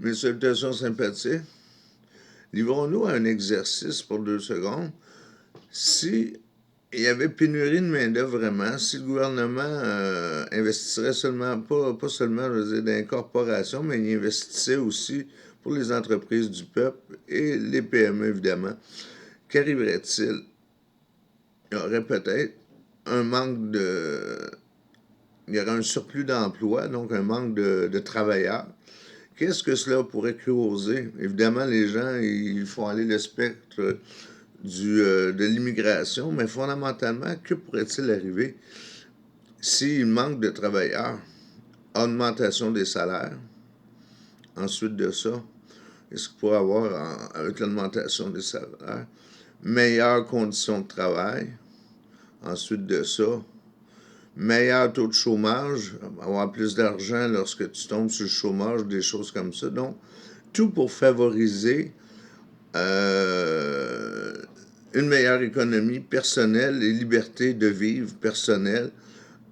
Mes salutations sympathiques. Livrons-nous à un exercice pour 2 secondes. Si il y avait pénurie de main-d'œuvre vraiment, si le gouvernement investissait seulement, pas seulement je veux dire, dans les corporations, mais il investissait aussi pour les entreprises du peuple et les PME évidemment, qu'arriverait-il? Il y aurait peut-être un manque de. Il y aurait un surplus d'emplois, donc un manque de travailleurs. Qu'est-ce que cela pourrait causer? Évidemment, les gens, ils font aller le spectre de l'immigration, mais fondamentalement, que pourrait-il arriver s'il manque de travailleurs? Augmentation des salaires. Ensuite de ça, est-ce qu'il pourrait avoir, avec l'augmentation des salaires, meilleures conditions de travail? Ensuite de ça, meilleur taux de chômage, avoir plus d'argent lorsque tu tombes sur le chômage, des choses comme ça. Donc, tout pour favoriser euh, une meilleure économie personnelle et liberté de vivre personnelle,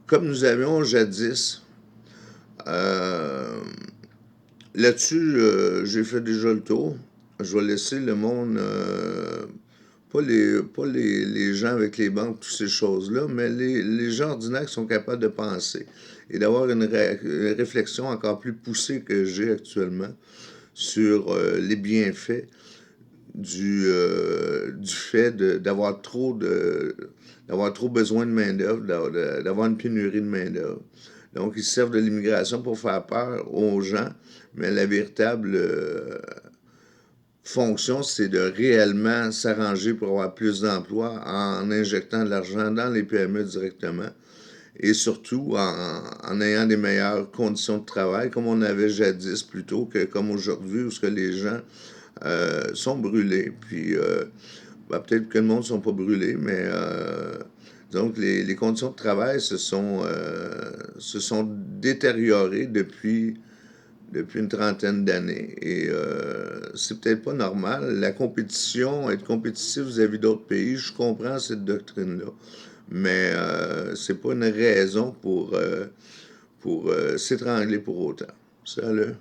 comme nous avions jadis. Euh, Là-dessus, j'ai fait déjà le tour. Je vais laisser le monde, pas les gens avec les banques, toutes ces choses-là, mais les gens ordinaires qui sont capables de penser et d'avoir une réflexion encore plus poussée que j'ai actuellement sur les bienfaits du fait d'avoir trop besoin de main-d'œuvre, d'avoir une pénurie de main-d'œuvre. Donc, ils se servent de l'immigration pour faire peur aux gens, mais la véritable fonction, c'est de réellement s'arranger pour avoir plus d'emplois en injectant de l'argent dans les PME directement et surtout en ayant des meilleures conditions de travail, comme on avait jadis plutôt que comme aujourd'hui, où ce que les gens sont brûlés. Puis, peut-être que le monde ne sont pas brûlés, mais donc les conditions de travail se sont détériorées depuis une trentaine d'années. Et c'est peut-être pas normal. La compétition, être compétitif vis-à-vis d'autres pays, je comprends cette doctrine-là. Mais c'est pas une raison pour s'étrangler pour autant. Salut.